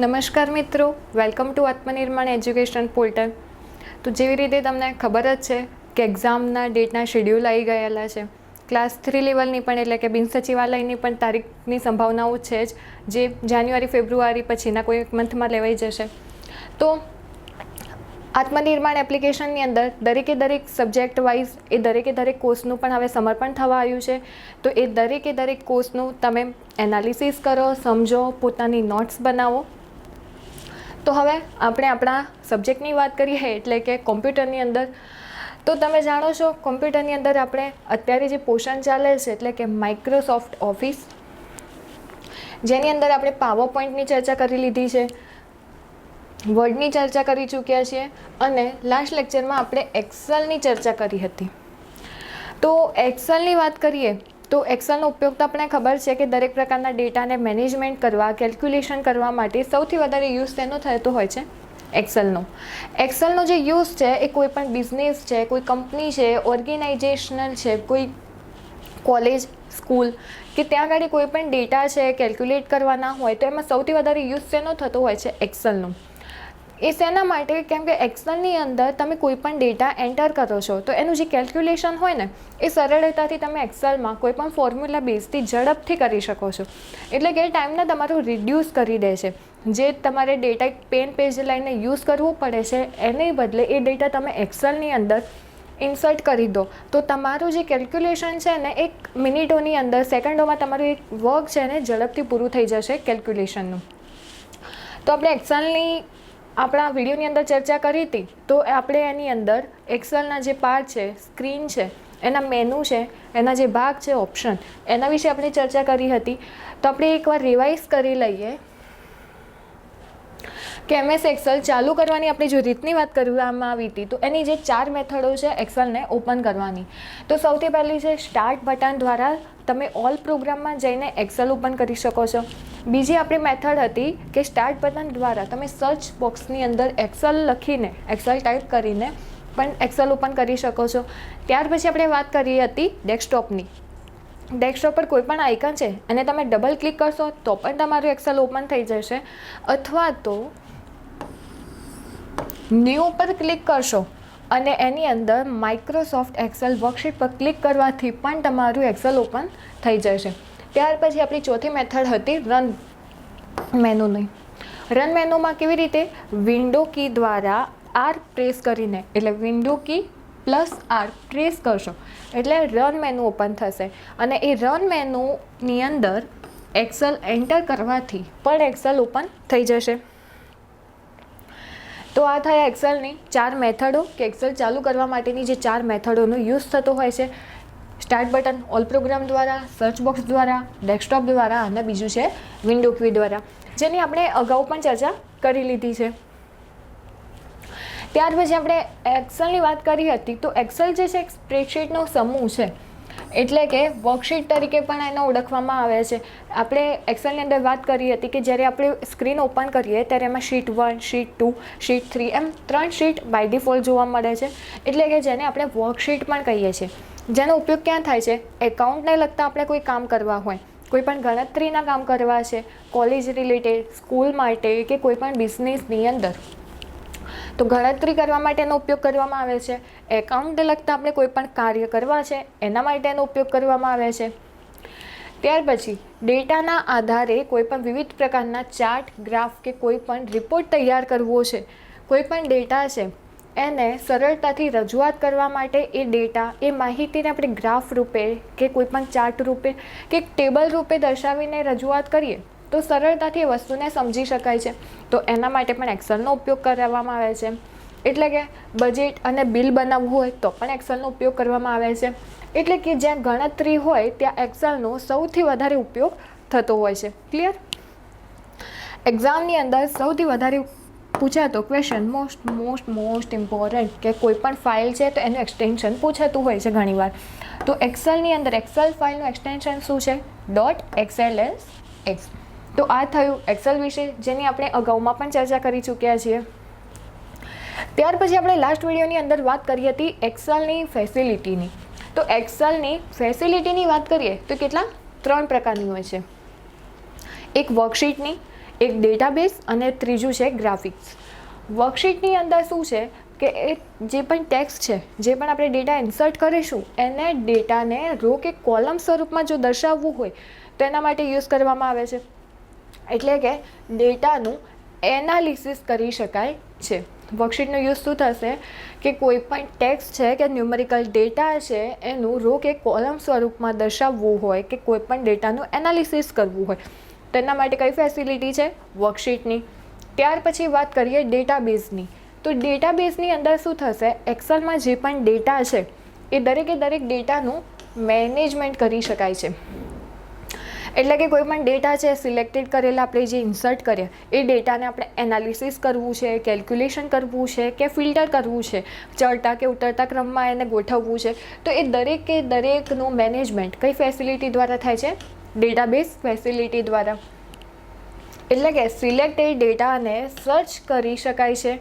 નમસ્કાર મિત્રો, welcome to આત્મનિર્માણ education portal. તો જેવી રીતે તમને ખબર જ છે કે એક્ઝામના ડેટના શેડ્યુલ આવી ગયેલા છે. ક્લાસ 3 લેવલની પણ એટલે કે બિન સચિવાલયની પણ તારીખની સંભાવનાઓ છે જ, જે જાન્યુઆરી ફેબ્રુઆરી પછીના કોઈ એક મંથમાં લેવાઈ જશે. તો આત્મનિર્માણ એપ્લિકેશનની અંદર દરેક સબ્જેક્ટ વાઇઝ એ દરેક કોર્સનું પણ હવે સમર્પણ થવા આવ્યું છે. તો એ દરેક કોર્સનું તમે એનાલિસિસ કરો, સમજો, પોતાની નોટ્સ બનાવો. તો હવે આપણે આપણા સબ્જેક્ટની વાત કરીએ એટલે કે કોમ્પ્યુટરની અંદર. તો તમે જાણો છો કોમ્પ્યુટરની અંદર આપણે અત્યારે જે પોર્શન ચાલે છે એટલે કે માઇક્રોસોફ્ટ ઓફિસ, જેની અંદર આપણે પાવર પોઈન્ટની ચર્ચા કરી લીધી છે, વર્ડની ચર્ચા કરી ચૂક્યા છીએ અને લાસ્ટ લેક્ચરમાં આપણે એક્સેલની ચર્ચા કરી હતી. તો એક્સેલની વાત કરીએ તો એક્સેલનો ઉપયોગ તો આપણે ખબર છે કે દરેક પ્રકારના ડેટાને મેનેજમેન્ટ કરવા, કેલ્ક્યુલેશન કરવા માટે સૌથી વધારે યુઝ તેનો થતો હોય છે એક્સેલનો. એક્સેલનો જે યુઝ છે એ કોઈ પણ બિઝનેસ છે, કોઈ કંપની છે, ઓર્ગેનાઇઝેશનલ છે, કોઈ કોલેજ, સ્કૂલ કે ત્યાં આગળ કોઈ પણ ડેટા છે કેલ્ક્યુલેટ કરવાના હોય તો એમાં સૌથી વધારે યુઝ તેનો થતો હોય છે એક્સેલનો. એ શેના માટે? કેમ કે એક્સેલની અંદર તમે કોઈ પણ ડેટા એન્ટર કરો છો તો એનું જે કેલ્ક્યુલેશન હોય ને એ સરળતાથી તમે એક્સેલમાં કોઈ પણ ફોર્મ્યુલા બેઝથી ઝડપથી કરી શકો છો. એટલે કે ટાઈમને તમારું રિડ્યુસ કરી દે છે. જે તમારે ડેટા પેન પેજ લઈને યુઝ કરવું પડે છે એને બદલે એ ડેટા તમે એક્સેલની અંદર ઇન્સર્ટ કરી દો તો તમારું જે કેલ્ક્યુલેશન છે ને એક મિનિટોની અંદર, સેકન્ડોમાં તમારું એક વર્ક છે ને ઝડપથી પૂરું થઈ જશે કેલ્ક્યુલેશનનું. તો આપણે એક્સેલની આપણા વિડીયોની અંદર ચર્ચા કરી હતી. તો આપણે એની અંદર એક્સેલના જે પાર્ટ છે, સ્ક્રીન છે, એના મેનુ છે, એના જે ભાગ છે, ઓપ્શન, એના વિશે આપણે ચર્ચા કરી હતી. તો આપણે એકવાર રિવાઇઝ કરી લઈએ કે MS એક્સેલ ચાલુ કરવાની આપણી જો રીતની વાત કરવામાં આવી હતી તો એની જે 4 મેથડો છે એક્સેલને ઓપન કરવાની. તો સૌથી પહેલી છે સ્ટાર્ટ બટન દ્વારા તમે ઓલ પ્રોગ્રામમાં જઈને એક્સેલ ઓપન કરી શકો છો. બીજી આપણી મેથડ હતી કે સ્ટાર્ટ બટન દ્વારા તમે સર્ચ બોક્સની અંદર એક્સેલ લખીને, એક્સેલ ટાઈપ કરીને પણ એક્સેલ ઓપન કરી શકો છો. ત્યાર પછી આપણે વાત કરી હતી ડેસ્કટોપની. ડેસ્કટોપ પર કોઈ પણ આઇકન છે અને તમે ડબલ ક્લિક કરશો તો પણ તમારું એક્સેલ ઓપન થઈ જશે, અથવા તો ન્યૂ પર ક્લિક કરશો અને એની અંદર માઇક્રોસોફ્ટ એક્સેલ વર્કશીટ પર ક્લિક કરવાથી પણ તમારું એક્સેલ ઓપન થઈ જશે. ત્યાર પછી આપણી ચોથી મેથડ હતી રન મેનુની. રન મેનુમાં કેવી રીતે? વિન્ડો કી દ્વારા R પ્રેસ કરીને, એટલે વિન્ડો કી +R પ્રેસ કરશો એટલે રન મેનુ ઓપન થશે અને એ રન મેનુની અંદર એક્સેલ એન્ટર કરવાથી પણ એક્સેલ ઓપન થઈ જશે. તો આ થયા એક્સેલની 4 મેથડો કે એક્સેલ ચાલુ કરવા માટેની જે 4 મેથડોનો યુઝ થતો હોય છે. સ્ટાર્ટ બટન ઓલ પ્રોગ્રામ દ્વારા, સર્ચ બોક્સ દ્વારા, ડેસ્કટોપ દ્વારા અને બીજું છે વિન્ડો કી દ્વારા, જેની આપણે અગાઉ પણ ચર્ચા કરી લીધી છે. ત્યાર પછી આપણે એક્સેલની વાત કરી હતી. તો એક્સેલ જે છે એક સ્પ્રેડશીટનો સમૂહ છે, એટલે કે વર્કશીટ તરીકે પણ એને ઓળખવામાં આવે છે. આપણે એક્સેલની અંદર વાત કરી હતી કે જ્યારે આપણે સ્ક્રીન ઓપન કરીએ ત્યારે એમાં શીટ 1, શીટ 2, શીટ 3 એમ 3 શીટ બાય ડિફોલ્ટ જોવા મળે છે. એટલે કે જેને આપણે વર્કશીટ પણ કહીએ છીએ. જેનો ઉપયોગ ક્યાં થાય છે? એકાઉન્ટને લગતા આપણે કોઈ કામ કરવા હોય, કોઈ પણ ગણતરીના કામ કરવા છે, કોલેજ રિલેટેડ, સ્કૂલ માટે કે કોઈ પણ બિઝનેસની અંદર તો ગણતરી કરવા માટેનો ઉપયોગ કરવામાં આવે છે. એકાઉન્ટને લગતા આપણે કોઈ પણ કાર્ય કરવા છે એના માટેનો ઉપયોગ કરવામાં આવે છે. ત્યાર પછી ડેટાના આધારે કોઈ પણ વિવિધ પ્રકારના ચાર્ટ, ગ્રાફ કે કોઈ પણ રિપોર્ટ તૈયાર કરવો છે. કોઈ પણ ડેટા છે એને સરળતાથી રજૂઆત કરવા માટે એ ડેટા, એ માહિતીને આપણે ગ્રાફ રૂપે કે કોઈ પણ ચાર્ટ રૂપે કે ટેબલ રૂપે દર્શાવીને રજૂઆત કરીએ તો સરળતાથી એ વસ્તુને સમજી શકાય છે. તો એના માટે પણ એક્સેલનો ઉપયોગ કરવામાં આવે છે. એટલે કે બજેટ અને બિલ બનાવવું હોય તો પણ એક્સેલનો ઉપયોગ કરવામાં આવે છે. એટલે કે જ્યાં ગણતરી હોય ત્યાં એક્સેલનો સૌથી વધારે ઉપયોગ થતો હોય છે. ક્લિયર? એક્ઝામની અંદર સૌથી વધારે પૂછાતો ક્વેશ્ચન મોસ્ટ ઇમ્પોર્ટન્ટ કે કોઈ પણ ફાઇલ છે તો એનું એક્સટેન્શન પૂછાતું હોય છે ઘણીવાર. તો એક્સેલની અંદર એક્સેલ ફાઇલનું એક્સટેન્શન શું છે? .xls. તો આ થયું એક્સેલ વિશે, જેની આપણે અગાઉમાં પણ ચર્ચા કરી ચૂક્યા છીએ. ત્યાર પછી આપણે લાસ્ટ વિડીયોની અંદર વાત કરી હતી એક્સેલની ફેસિલિટીની. તો એક્સેલની ફેસિલિટીની વાત કરીએ તો કેટલા 3 પ્રકારની હોય છે. એક વર્કશીટની, એક ડેટાબેઝ અને ત્રીજું છે ગ્રાફિક્સ. વર્કશીટની અંદર શું છે કે એ જે પણ ટેક્સ્ટ છે, જે પણ આપણે ડેટા ઇન્સર્ટ કરીશું એને ડેટાને રો કે કોલમ સ્વરૂપમાં જો દર્શાવવું હોય તો એના માટે યુઝ કરવામાં આવે છે. એટલે કે ડેટાનું એનાલિસિસ કરી શકાય છે. વર્કશીટનો યુઝ શું થશે કે કોઈ પણ ટેક્સ્ટ છે કે ન્યુમેરિકલ ડેટા છે એનું રો કે કોલમ સ્વરૂપમાં દર્શાવવું હોય કે કોઈ પણ ડેટાનું એનાલિસિસ કરવું હોય તો એના માટે કઈ ફેસિલિટી છે? વર્કશીટની. ત્યાર પછી વાત કરીએ ડેટાબેઝની. તો ડેટાબેઝની અંદર શું થશે, એક્સેલમાં જે પણ ડેટા છે એ દરેકે દરેક ડેટાનું મેનેજમેન્ટ કરી શકાય છે. એટલે કે કોઈ પણ ડેટા છે સિલેક્ટેડ કરેલા આપણે જે ઇન્સર્ટ કરીએ એ ડેટાને આપણે એનાલિસિસ કરવું છે, કેલ્ક્યુલેશન કરવું છે કે ફિલ્ટર કરવું છે, ચડતા કે ઉતરતા ક્રમમાં એને ગોઠવવું છે, તો એ દરેકે દરેકનું મેનેજમેન્ટ કઈ ફેસિલિટી દ્વારા થાય છે? ડેટાબેઝ ફેસિલિટી દ્વારા. એટલે કે સિલેક્ટેડ ડેટાને સર્ચ કરી શકાય છે,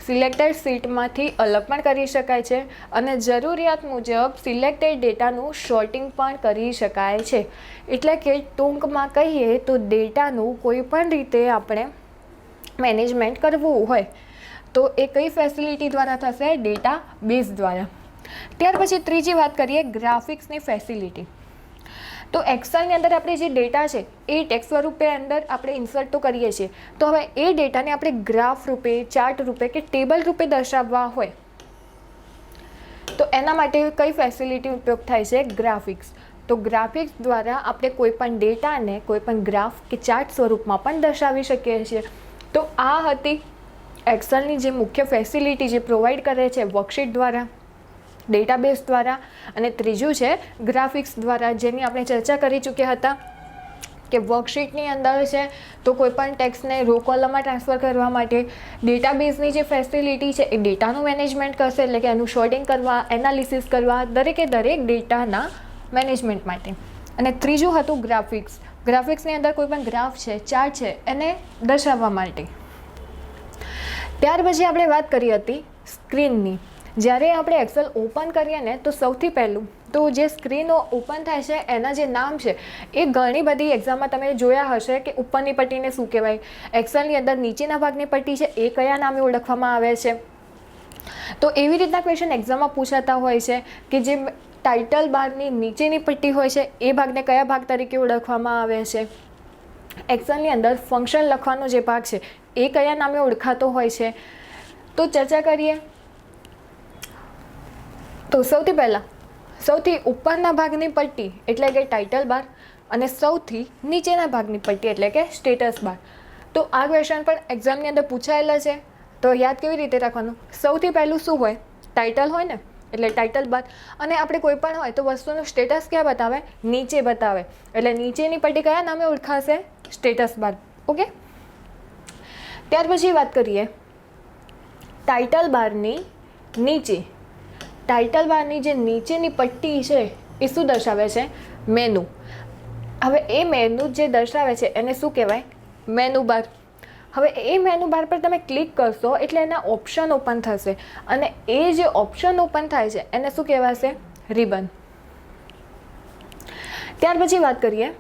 સિલેક્ટેડ સીટમાંથી અલગ પણ કરી શકાય છે અને જરૂરિયાત મુજબ સિલેક્ટેડ ડેટાનું શોર્ટિંગ પણ કરી શકાય છે. એટલે કે ટૂંકમાં કહીએ તો ડેટાનું કોઈ પણ રીતે આપણે મેનેજમેન્ટ કરવું હોય તો એ કઈ ફેસિલિટી દ્વારા થશે? ડેટાબેઝ દ્વારા. ત્યાર પછી ત્રીજી વાત કરીએ ગ્રાફિક્સની ફેસિલિટી. તો એક્સેલની અંદર આપણે જે ડેટા છે એ ટેક્સ્ટ સ્વરૂપે અંદર આપણે ઇન્સર્ટ તો કરીએ છીએ, તો હવે એ ડેટાને આપણે ગ્રાફ રૂપે, ચાર્ટ રૂપે કે ટેબલ રૂપે દર્શાવવા હોય તો એના માટે કઈ ફેસિલિટી ઉપયોગ થાય છે? ગ્રાફિક્સ. તો ગ્રાફિક્સ દ્વારા આપણે કોઈ પણ ડેટાને કોઈ પણ ગ્રાફ કે ચાર્ટ સ્વરૂપમાં પણ દર્શાવી શકીએ છીએ. તો આ હતી એક્સેલની જે મુખ્ય ફેસિલિટી જે પ્રોવાઈડ કરે છે વર્કશીટ દ્વારા, ડેટાબેઝ દ્વારા, અને ત્રીજું છે ગ્રાફિક્સ દ્વારા, જેની આપણે ચર્ચા કરી ચૂક્યા હતા કે વર્કશીટની અંદર છે તો કોઈપણ ટેક્સ્ટને રો કોલમમાં ટ્રાન્સફર કરવા માટે ડેટાબેઝની જે ફેસિલિટી છે એ ડેટાનું મેનેજમેન્ટ કરશે, એટલે કે એનું શોર્ટિંગ કરવા, એનાલિસિસ કરવા, દરેકે દરેક ડેટાના મેનેજમેન્ટ માટે. અને ત્રીજું હતું ગ્રાફિક્સ. ગ્રાફિક્સની અંદર કોઈપણ ગ્રાફ છે, ચાર્ટ છે એને દર્શાવવા માટે. ત્યાર પછી આપણે વાત કરી હતી સ્ક્રીનની. જ્યારે આપણે એક્સેલ ઓપન કરીએ ને તો સૌથી પહેલું તો જે સ્ક્રીનો ઓપન થાય છે એના જે નામ છે એ ઘણી બધી એક્ઝામમાં તમે જોયા હશે કે ઉપરની પટ્ટીને શું કહેવાય, એક્સેલની અંદર નીચેના ભાગની પટ્ટી છે એ કયા નામે ઓળખવામાં આવે છે. તો એવી રીતના ક્વેશ્ચન એક્ઝામમાં પૂછાતા હોય છે કે જે ટાઇટલ બારની નીચેની પટ્ટી હોય છે એ ભાગને કયા ભાગ તરીકે ઓળખવામાં આવે છે. એક્સેલની અંદર ફંક્શન લખવાનો જે ભાગ છે એ કયા નામે ઓળખાતો હોય છે. તો ચર્ચા કરીએ. તો સૌથી પહેલાં સૌથી ઉપરના ભાગની પટ્ટી એટલે કે ટાઇટલ બાર અને સૌથી નીચેના ભાગની પટ્ટી એટલે કે સ્ટેટસ બાર. તો આ ક્વેશ્ચન પણ એક્ઝામની અંદર પૂછાયેલા છે. તો યાદ કેવી રીતે રાખવાનું? સૌથી પહેલું શું હોય? ટાઇટલ હોય ને એટલે ટાઇટલ બાર, અને આપણે કોઈ પણ હોય તો વસ્તુનું સ્ટેટસ ક્યાં બતાવે? નીચે બતાવે. એટલે નીચેની પટ્ટી કયા નામે ઓળખાશે? Status bar. ઓકે. ત્યાર પછી વાત કરીએ ટાઇટલ બારની નીચે. ટાઇટલ બારની જે નીચેની પટ્ટી છે એ શું દર્શાવે છે? મેનુ. હવે એ મેનુ જે દર્શાવે છે એને શું કહેવાય? Menu bar. હવે એ મેનુ બાર પર તમે ક્લિક કરશો એટલે એના ઓપ્શન ઓપન થશે અને એ જે ઓપ્શન ઓપન થાય છે એને શું કહેવાશે? રિબન. ત્યાર પછી વાત કરીએ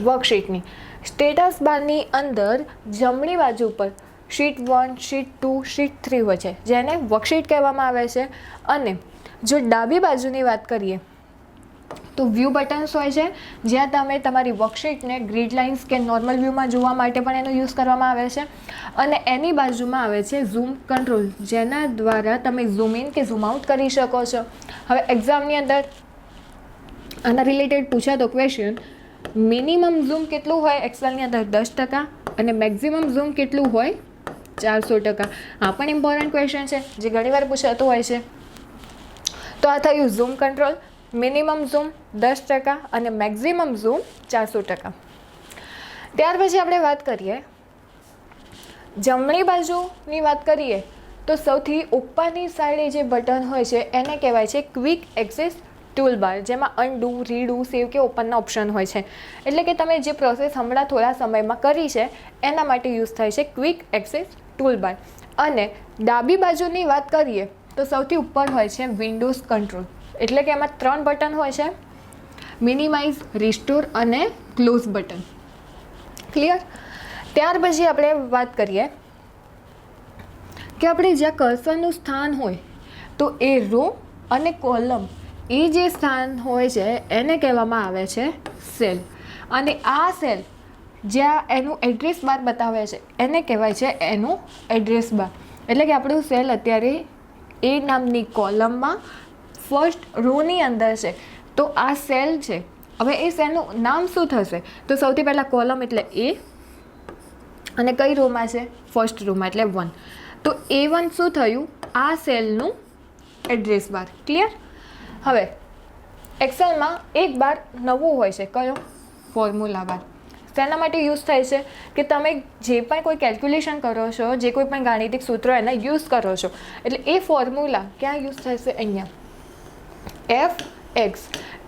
વર્કશીટની. સ્ટેટસ બારની અંદર જમણી બાજુ પર શીટ 1, શીટ 2, શીટ 3 હોય છે જેને વર્કશીટ કહેવામાં આવે છે. અને જો ડાબી બાજુની વાત કરીએ તો વ્યૂ બટન્સ હોય છે જ્યાં તમે તમારી વર્કશીટને ગ્રીડ લાઇન્સ કે નોર્મલ વ્યૂમાં જોવા માટે પણ એનો યુઝ કરવામાં આવે છે. અને એની બાજુમાં આવે છે ઝૂમ કંટ્રોલ, જેના દ્વારા તમે ઝૂમ ઇન કે ઝૂમ આઉટ કરી શકો છો. હવે એક્ઝામની અંદર આના રિલેટેડ પૂછાતો ક્વેશ્ચન, મિનિમમ ઝૂમ કેટલું હોય એક્સેલની અંદર? 10% અને મેક્સિમમ ઝૂમ કેટલું હોય? 400%. આ પણ ઇમ્પોર્ટન્ટ ક્વેશ્ચન છે જે ઘણીવાર પૂછાતો હોય છે. તો આ થયું ઝૂમ કંટ્રોલ. મિનિમમ ઝૂમ 10% અને મેક્સિમમ ઝૂમ 400%. ત્યાર પછી આપણે વાત કરીએ જમણી બાજુની વાત કરીએ તો સૌથી ઉપરની સાઈડે જે બટન હોય છે એને કહેવાય છે ક્વિક એક્સેસ ટૂલ બાર, જેમાં અનડુ, રીડુ, સેવ કે ઓપનના ઓપ્શન હોય છે. એટલે કે તમે જે પ્રોસેસ હમણાં થોડા સમયમાં કરી છે એના માટે યુઝ થાય છે ક્વિક એક્સેસ ટૂલ બાર. અને ડાબી બાજુની વાત કરીએ તો સૌથી ઉપર હોય છે વિન્ડોઝ કંટ્રોલ. એટલે કે એમાં 3 બટન હોય છે: મિનિમાઇઝ, રિસ્ટોર અને ક્લોઝ બટન. ક્લિયર? ત્યાર પછી આપણે વાત કરીએ કે આપણે જ્યાં કર્સરનું સ્થાન હોય તો એ રો અને કોલમ એ જે સ્થાન હોય છે એને કહેવામાં આવે છે સેલ. અને આ સેલ જ્યાં એનું એડ્રેસ બાર બતાવે છે એને કહેવાય છે એનું એડ્રેસ બાર. એટલે કે આપણું સેલ અત્યારે એ નામની કોલમમાં ફર્સ્ટ રોની અંદર છે. તો આ સેલ છે. હવે એ સેલનું નામ શું થશે? તો સૌથી પહેલાં કોલમ એટલે એ, અને કઈ રોમાં છે? ફર્સ્ટ રોમાં એટલે 1. તો A1 શું થયું? આ સેલનું એડ્રેસ બાર. ક્લિયર? હવે એક્સેલમાં એક બાર નવું હોય છે. કયો? ફોર્મ્યુલા બાર. તેના માટે યુઝ થાય છે કે તમે જે પણ કોઈ કેલ્ક્યુલેશન કરો છો, જે કોઈ પણ ગાણિતિક સૂત્રો એના યુઝ કરો છો, એટલે એ ફોર્મ્યુલા ક્યાં યુઝ થશે? અહીંયા Fx.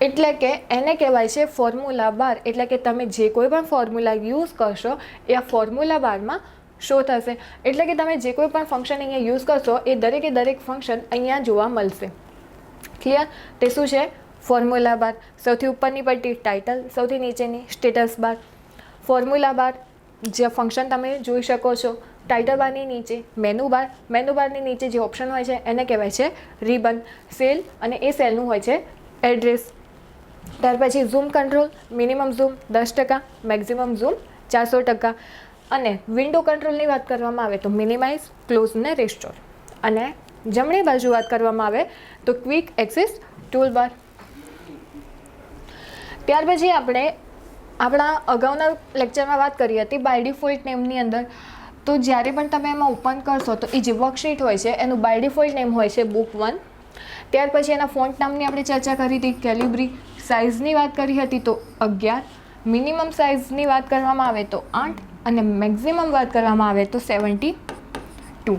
એટલે કે એને કહેવાય છે ફોર્મ્યુલા બાર. એટલે કે તમે જે કોઈ પણ ફોર્મ્યુલા યુઝ કરશો એ આ ફોર્મ્યુલા બારમાં શો થશે. એટલે કે તમે જે કોઈ પણ ફંક્શન અહીંયા યુઝ કરશો એ દરેકે દરેક ફંક્શન અહીંયા જોવા મળશે. ક્લિયર? તે શું છે? ફોર્મ્યુલા બાર. સૌથી ઉપરની પટ્ટી ટાઇટલ, સૌથી નીચેની સ્ટેટસ બાર. ફોર્મ્યુલા બાર જે ફંક્શન તમે જોઈ શકો છો. ટાઇટલ બારની નીચે મેનુ બાર. મેનુ બારની નીચે જે ઓપ્શન હોય છે એને કહેવાય છે રિબન. સેલ અને એ સેલનું હોય છે એડ્રેસ. ત્યાર પછી zoom control, minimum zoom 10%, maximum zoom 400%. અને વિન્ડો કંટ્રોલની વાત કરવામાં આવે તો મિનિમાઇઝ, ક્લોઝ ને રેસ્ટોર. અને જમણી બાજુ વાત કરવામાં આવે તો ક્વિક એક્સેસ ટૂલ બાર. ત્યાર પછી આપણે આપણા અગાઉના લેક્ચરમાં વાત કરી હતી બાય ડિફોલ્ટ નેમની અંદર. તો જ્યારે પણ તમે એમાં ઓપન કરશો તો એ જે વર્કશીટ હોય છે એનું બાય ડિફોલ્ટ નેમ હોય છે બુક 1. ત્યાર પછી એના ફોન્ટ નામની આપણે ચર્ચા કરી હતી, કેલિબ્રી. સાઇઝની વાત કરી હતી તો 11. મિનિમમ સાઇઝની વાત કરવામાં આવે તો 8. અને મેક્સિમમ વાત કરવામાં આવે તો 72.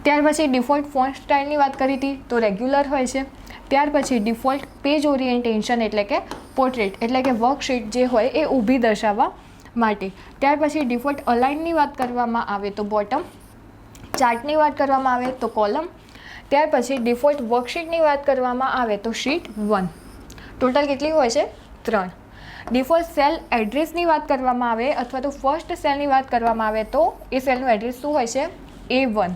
ત્યાર પછી ડિફોલ્ટ ફોન્ટ સ્ટાઇલની વાત કરી હતી તો રેગ્યુલર હોય છે. ત્યાર પછી ડિફોલ્ટ પેજ ઓરિએન્ટેશન એટલે કે પોર્ટ્રેટ, એટલે કે વર્કશીટ જે હોય એ ઊભી દર્શાવવા માટે. ત્યાર પછી ડિફોલ્ટ અલાઇનની વાત કરવામાં આવે તો બોટમ. ચાર્ટની વાત કરવામાં આવે તો કોલમ. ત્યાર પછી ડિફોલ્ટ વર્કશીટની વાત કરવામાં આવે તો શીટ 1. ટોટલ કેટલી હોય છે? 3. ડિફોલ્ટ સેલ એડ્રેસની વાત કરવામાં આવે અથવા તો ફર્સ્ટ સેલની વાત કરવામાં આવે તો એ સેલનું એડ્રેસ શું હોય છે? A1.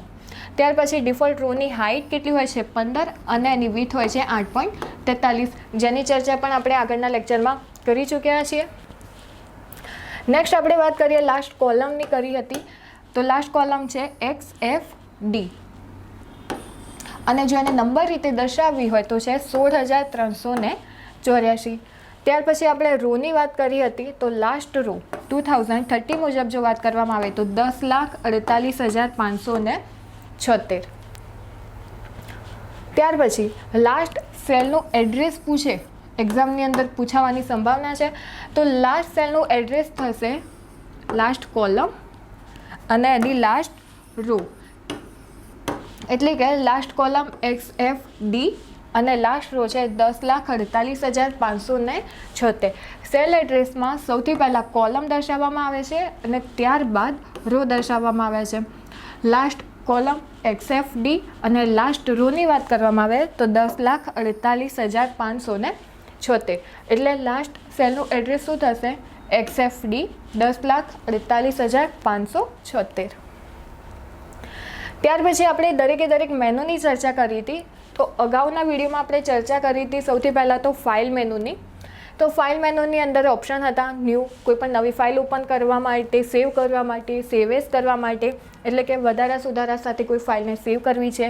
ત્યાર પછી ડિફોલ્ટ રોની હાઇટ કેટલી હોય છે? 15. અને એની વિથ હોય છે 8.43, જેની ચર્ચા પણ આપણે આગળના લેક્ચરમાં કરી ચૂક્યા છીએ. નેક્સ્ટ આપણે વાત કરીએ લાસ્ટ કોલમની કરી હતી. તો લાસ્ટ કોલમ છે XFD. અને જો એને નંબર રીતે દર્શાવવી હોય તો છે 16384. ત્યાર પછી આપણે રોની વાત કરી હતી તો લાસ્ટ રો 2030 મુજબ જો વાત કરવામાં આવે તો 10,48,576. ત્યાર પછી લાસ્ટ સેલનું એડ્રેસ પૂછે, એક્ઝામની અંદર પૂછાવાની સંભાવના છે. તો લાસ્ટ સેલનું એડ્રેસ થશે લાસ્ટ કોલમ અને એની લાસ્ટ રો. એટલે કે લાસ્ટ કોલમ XFD અને લાસ્ટ રો છે 10,48,576. સેલ એડ્રેસમાં સૌથી પહેલાં કોલમ દર્શાવવામાં આવે છે અને ત્યારબાદ રો દર્શાવવામાં આવે છે. લાસ્ટ કોલમ XFD અને લાસ્ટ રોની વાત કરવામાં આવે તો 10,48,576. એટલે લાસ્ટ સેલનું એડ્રેસ શું થશે? XFD 10,48,576. ત્યાર પછી આપણે દરેકે દરેક મેનુની ચર્ચા કરી હતી. તો અગાઉના વિડીયોમાં આપણે ચર્ચા કરી હતી સૌથી પહેલાં તો ફાઇલ મેનુની. તો ફાઇલ મેનુની અંદર ઓપ્શન હતા ન્યૂ, કોઈ પણ નવી ફાઇલ ઓપન કરવા માટે, સેવ કરવા માટે, સેવ એઝ કરવા માટે, એટલે કે વધારા સુધારા સાથે કોઈ ફાઇલને સેવ કરવી છે,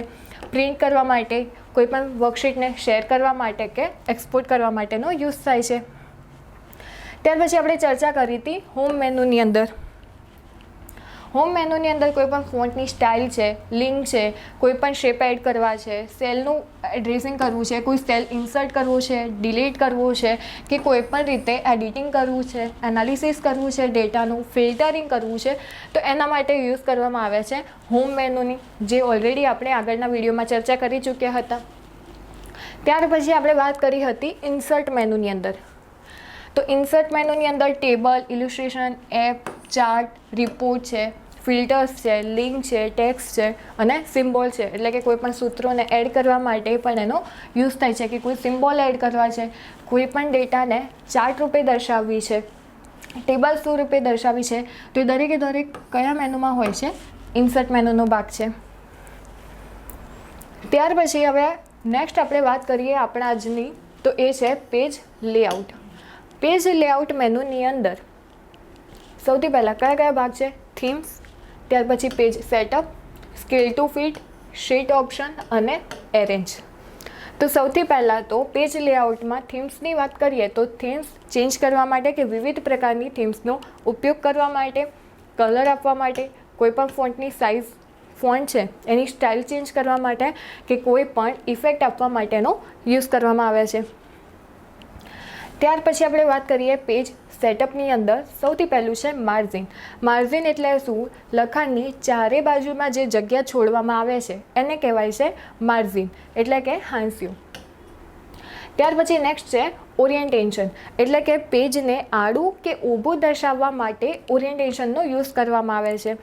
પ્રિન્ટ કરવા માટે, કોઈ પણ વર્કશીટને શેર કરવા માટે કે એક્સપોર્ટ કરવા માટેનો યુઝ થાય છે. ત્યાર પછી આપણે ચર્ચા કરી હતી હોમ મેનુની અંદર. હોમ મેનુની અંદર કોઈ પણ ફોન્ટની સ્ટાઇલ છે, લિંક છે, કોઈ પણ શેપ એડ કરવા છે, સેલનું એડ્રેસિંગ કરવું છે, કોઈ સેલ ઇન્સર્ટ કરવું છે, ડિલીટ કરવું છે, કે કોઈ પણ રીતે એડિટિંગ કરવું છે, એનાલિસિસ કરવું છે, ડેટાનું ફિલ્ટરિંગ કરવું છે, તો એના માટે યુઝ કરવામાં આવે છે હોમ મેનુની, જે ઓલરેડી આપણે આગળના વિડીયોમાં ચર્ચા કરી ચૂક્યા હતા. ત્યાર પછી આપણે વાત કરી હતી ઇન્સર્ટ મેનુની અંદર. તો ઇન્સર્ટ મેનુની અંદર ટેબલ, ઇલિસ્ટ્રેશન, એપ, ચાર્ટ, રિપોર્ટ છે, ફિલ્ટર્સ છે, લિંક છે, ટેક્સ્ટ છે અને સિમ્બોલ છે. એટલે કે કોઈ પણ સૂત્રોને એડ કરવા માટે પણ એનો યુઝ થાય છે, કે કોઈ સિમ્બોલ એડ કરવા છે, કોઈ પણ ડેટાને ચાર્ટ રૂપે દર્શાવવી છે, ટેબલ શું રૂપે દર્શાવી છે, તો એ દરેકે દરેક કયા મેનુમાં હોય છે, ઇન્સર્ટ મેનુનો ભાગ છે. ત્યાર પછી હવે નેક્સ્ટ આપણે વાત કરીએ આપણા આજની, તો એ છે પેજ લેઆઉટ. પેજ લેઆઉટ મેનુની અંદર સૌથી પહેલાં કયા કયા ભાગ છે, થીમ્સ, ત્યાર પછી page setup, scale to fit, sheet option અને એરેન્જ. તો સૌથી પહેલાં તો પેજ લેઆઉટમાં થીમ્સની વાત કરીએ તો થીમ્સ ચેન્જ કરવા માટે કે વિવિધ પ્રકારની થીમ્સનો ઉપયોગ કરવા માટે, કલર આપવા માટે, કોઈપણ ફોન્ટની સાઇઝ, ફોન્ટ છે એની સ્ટાઇલ ચેન્જ કરવા માટે કે કોઈ પણ ઇફેક્ટ આપવા માટેનો યુઝ કરવામાં આવે છે. ત્યાર પછી આપણે વાત કરીએ પેજ સેટઅપની અંદર સૌથી પહેલું છે માર્જિન. માર્જિન એટલે શું, લખાણની ચારે બાજુમાં જે જગ્યા છોડવામાં આવે છે એને કહેવાય છે માર્જિન, એટલે કે હાંસિયું. ત્યાર પછી નેક્સ્ટ છે ઓરિએન્ટેશન, એટલે કે પેજને આડું કે ઊભું દર્શાવવા માટે ઓરિએન્ટેશનનો યુઝ કરવામાં આવે છે.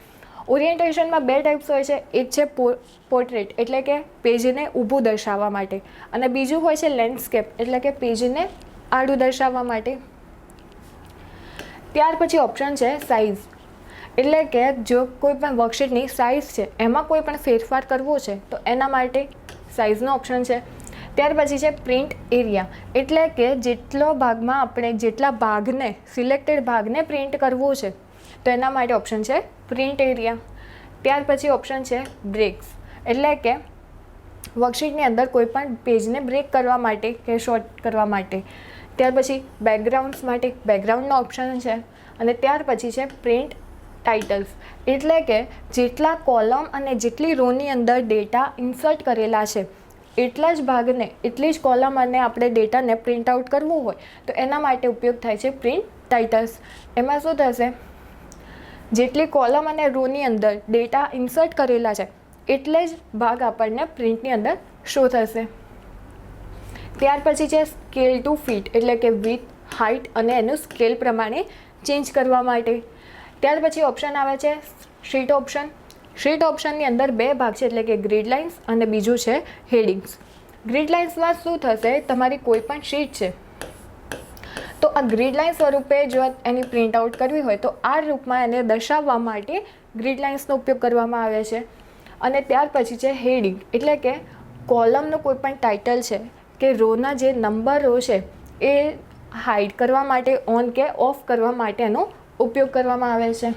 ઓરિએન્ટેશનમાં બે ટાઈપ્સ હોય છે, એક છે પોર્ટ્રેટ એટલે કે પેજને ઊભું દર્શાવવા માટે, અને બીજું હોય છે લેન્ડસ્કેપ એટલે કે પેજને આડું દર્શાવવા માટે. ત્યાર પછી ઓપ્શન છે સાઇઝ, એટલે કે જો કોઈ પણ વર્કશીટની સાઇઝ છે એમાં કોઈ પણ ફેરફાર કરવો છે તો એના માટે સાઇઝનો ઓપ્શન છે. ત્યાર પછી છે પ્રિન્ટ એરિયા, એટલે કે જેટલા ભાગને સિલેક્ટેડ ભાગને પ્રિન્ટ કરવું છે તો એના માટે ઓપ્શન છે પ્રિન્ટ એરિયા. ત્યાર પછી ઓપ્શન છે બ્રેક્સ, એટલે કે વર્કશીટની અંદર કોઈ પણ પેજને બ્રેક કરવા માટે કે શોર્ટ કરવા માટે. ત્યાર પછી બેકગ્રાઉન્ડ્સ માટે બેકગ્રાઉન્ડનો ઓપ્શન છે. અને ત્યાર પછી છે પ્રિન્ટ ટાઇટલ્સ, એટલે કે જેટલા કોલમ અને જેટલી રોની અંદર ડેટા ઇન્સર્ટ કરેલા છે એટલા જ ભાગને, એટલી જ કોલમ અને આપણે ડેટાને પ્રિન્ટ આઉટ કરવું હોય તો એના માટે ઉપયોગ થાય છે પ્રિન્ટ ટાઇટલ્સ. એમાં શું થશે, જેટલી કોલમ અને રોની અંદર ડેટા ઇન્સર્ટ કરેલા છે એટલે જ ભાગ આપણને પ્રિન્ટની અંદર શો થશે. ત્યાર પછી છે સ્કેલ ટુ ફિટ, એટલે કે વિથ, હાઇટ અને એનું સ્કેલ પ્રમાણે ચેન્જ કરવા માટે. ત્યાર પછી ઓપ્શન આવે છે શીટ ઓપ્શન. શીટ ઓપ્શનની અંદર બે ભાગ છે, એટલે કે ગ્રીડ લાઇન્સ અને બીજું છે હેડિંગ્સ. ગ્રીડ લાઇન્સમાં શું થશે, તમારી કોઈ પણ શીટ છે તો આ ગ્રીડ લાઇન સ્વરૂપે જો એની પ્રિન્ટ આઉટ કરવી હોય તો આ રૂપમાં એને દર્શાવવા માટે ગ્રીડ લાઇન્સનો ઉપયોગ કરવામાં આવે છે. અને ત્યાર પછી છે હેડિંગ, એટલે કે કોલમનું કોઈ પણ ટાઇટલ છે કે રોના જે નંબરો છે એ હાઇડ કરવા માટે, ઓન કે ઓફ કરવા માટેનો ઉપયોગ કરવામાં આવે છે.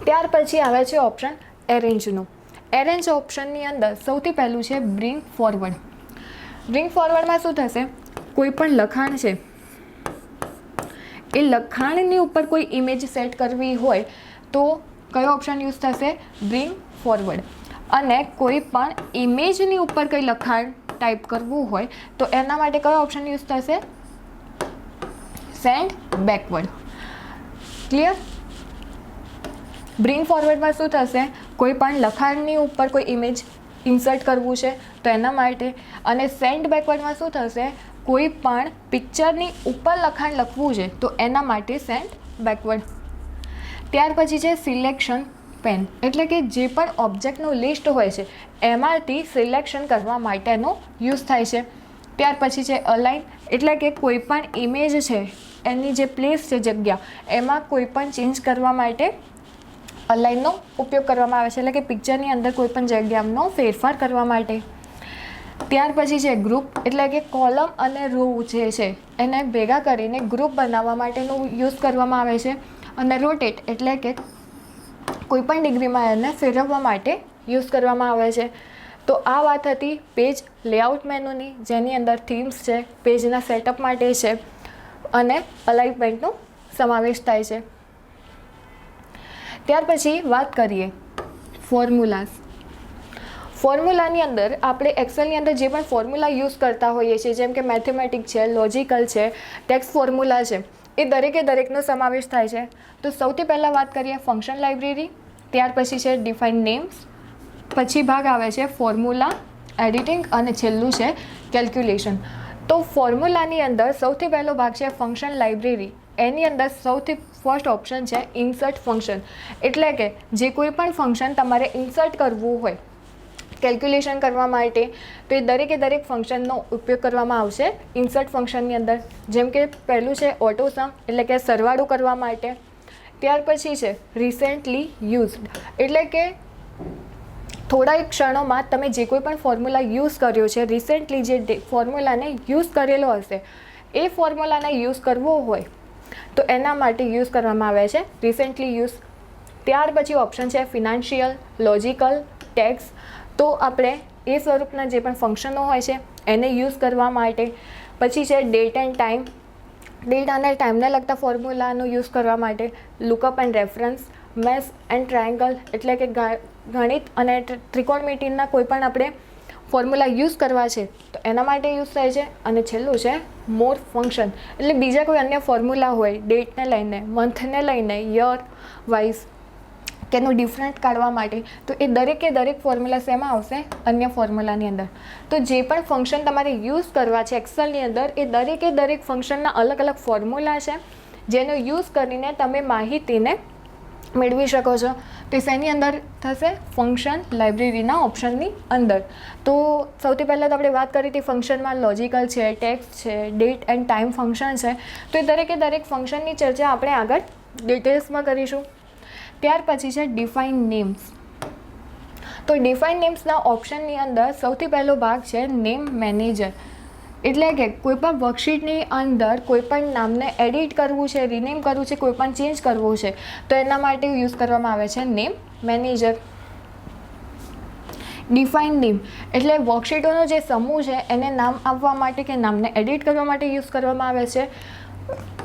ત્યાર પછી આવે છે ઓપ્શન એરેન્જનો. એરેન્જ ઓપ્શનની અંદર સૌથી પહેલું છે બ્રિંગ ફોરવર્ડ. બ્રિંગ ફોરવર્ડમાં શું થશે, કોઈ પણ લખાણ છે એ લખાણની ઉપર કોઈ ઇમેજ સેટ કરવી હોય તો કયો ઓપ્શન યુઝ થશે, બ્રિંગ ફોરવર્ડ. અને કોઈ પણ ઇમેજની ઉપર કંઈ લખાણ ટાઈપ કરવું હોય તો એના માટે કયો ઓપ્શન યુઝ થશે, સેન્ડ બેકવર્ડ. ક્લિયર? બ્રિંગ ફોરવર્ડમાં શું થશે, કોઈ પણ લખાણની ઉપર કોઈ ઇમેજ ઇન્સર્ટ કરવું છે તો એના માટે. અને સેન્ડ બેકવર્ડમાં શું થશે, કોઈ પણ પિક્ચરની ઉપર લખાણ લખવું છે તો એના માટે સેન્ડ બેકવર્ડ. ત્યાર પછી છે સિલેક્શન પેન, એટલે કે જે પણ ઓબ્જેક્ટનું લિસ્ટ હોય છે એમાંથી સિલેક્શન કરવા માટેનો યુઝ થાય છે. ત્યાર પછી છે અલાઇન, એટલે કે કોઈ પણ ઇમેજ છે એની જે પ્લેસ છે, જગ્યા, એમાં કોઈ પણ ચેન્જ કરવા માટે અલાઇનનો ઉપયોગ કરવામાં આવે છે, એટલે કે પિક્ચરની અંદર કોઈ પણ જગ્યાનો ફેરફાર કરવા માટે. ત્યાર પછી છે ગ્રુપ, એટલે કે કોલમ અને રો જે છે એને ભેગા કરીને ગ્રુપ બનાવવા માટેનો યુઝ કરવામાં આવે છે. અને રોટેટ, એટલે કે કોઈપણ ડિગ્રીમાં એને ફેરવવા માટે યુઝ કરવામાં આવે છે. તો આ વાત હતી પેજ લેઆઉટ મેનુની, જેની અંદર થીમ્સ છે, પેજના સેટઅપ માટે છે અને અલાઇનમેન્ટનો સમાવેશ થાય છે. ત્યાર પછી વાત કરીએ ફોર્મ્યુલાઝ. ફોર્મ્યુલાની અંદર આપણે એક્સેલની અંદર જે પણ ફોર્મ્યુલા યુઝ કરતા હોઈએ છીએ, જેમ કે મેથેમેટિક છે, લોજિકલ છે, ટેક્સ્ટ ફોર્મ્યુલા છે, એ દરેકનો સમાવેશ થાય છે. તો સૌથી પહેલાં વાત કરીએ ફંક્શન લાઇબ્રેરી. ત્યાર પછી છે ડિફાઇન નેમ્સ, પછી ભાગ આવે છે ફોર્મ્યુલા, એડિટિંગ અને છેલ્લું છે કેલ્ક્યુલેશન. તો ફોર્મ્યુલાની અંદર સૌથી પહેલો ભાગ છે ફંક્શન લાઇબ્રેરી. એની અંદર સૌથી ફર્સ્ટ ઓપ્શન છે ઇન્સર્ટ ફંક્શન, એટલે કે જે કોઈ પણ ફંક્શન તમારે ઇન્સર્ટ કરવું હોય કેલ્ક્યુલેશન કરવા માટે તો એ દરેકે દરેક ફંક્શનનો ઉપયોગ કરવામાં આવશે ઇન્સર્ટ ફંક્શનની અંદર. જેમ કે પહેલું છે ઓટો સમ એટલે કે સરવાળો કરવા માટે. ત્યાર પછી છે રિસેન્ટલી યુઝડ એટલે કે થોડા ક્ષણોમાં તમે જે કોઈ પણ ફોર્મ્યુલા યુઝ કર્યો છે, રિસેન્ટલી જે ફોર્મ્યુલાને યુઝ કરેલો હશે એ ફોર્મ્યુલાને યુઝ કરવો હોય તો એના માટે યુઝ કરવામાં આવે છે રિસેન્ટલી યુઝ. ત્યાર પછી ઓપ્શન છે ફિનાન્શિયલ, લોજિકલ, ટેક્સ. તો આપણે એ સ્વરૂપના જે પણ ફંક્શનો હોય છે એને યુઝ કરવા માટે. પછી છે ડેટ એન્ડ ટાઈમ, ડેટ અને ટાઈમને લગતા ફોર્મ્યુલાનો યુઝ કરવા માટે. Lookup and reference, maths and triangle એટલે કે ગણિત અને ત્રિકોણમિતિના કોઈ પણ આપણે ફોર્મ્યુલા યુઝ કરવા છે તો એના માટે યુઝ થાય છે. અને છેલ્લું છે મોર ફંક્શન એટલે બીજા કોઈ અન્ય ફોર્મ્યુલા હોય ડેટને લઈને, મંથને લઈને, યર વાઇઝ કે એનું ડિફરન્ટ કાઢવા માટે તો એ દરેકે દરેક ફોર્મ્યુલા શેમાં આવશે? અન્ય ફોર્મ્યુલાની અંદર. તો જે પણ ફંક્શન તમારે યુઝ કરવા છે એક્સેલની અંદર એ દરેકે દરેક ફંક્શનના અલગ અલગ ફોર્મ્યુલા છે જેનો યુઝ કરીને તમે માહિતીને મેળવી શકો છો. તો શેની અંદર થશે? ફંક્શન લાઇબ્રેરીના ઓપ્શનની અંદર. તો સૌથી પહેલાં તો આપણે વાત કરી હતી ફંક્શનમાં લોજિકલ છે, ટેક્સ્ટ છે, ડેટ એન્ડ ટાઈમ ફંક્શન છે. તો એ દરેકે દરેક ફંક્શનની ચર્ચા આપણે આગળ ડિટેલ્સમાં કરીશું. ત્યાર પછી છે ડિફાઇન નેમ્સ. તો ડિફાઇન નેમ્સના ઓપ્શનની અંદર સૌથી પહેલો ભાગ છે નેમ મેનેજર એટલે કે કોઈપણ વર્કશીટની અંદર કોઈપણ નામને એડિટ કરવું છે, રિનેમ કરવું છે, કોઈપણ ચેન્જ કરવું છે તો એના માટે યુઝ કરવામાં આવે છે નેમ મેનેજર. ડિફાઇન નેમ એટલે વર્કશીટોનો જે સમૂહ છે એને નામ આપવા માટે કે નામને એડિટ કરવા માટે યુઝ કરવામાં આવે છે.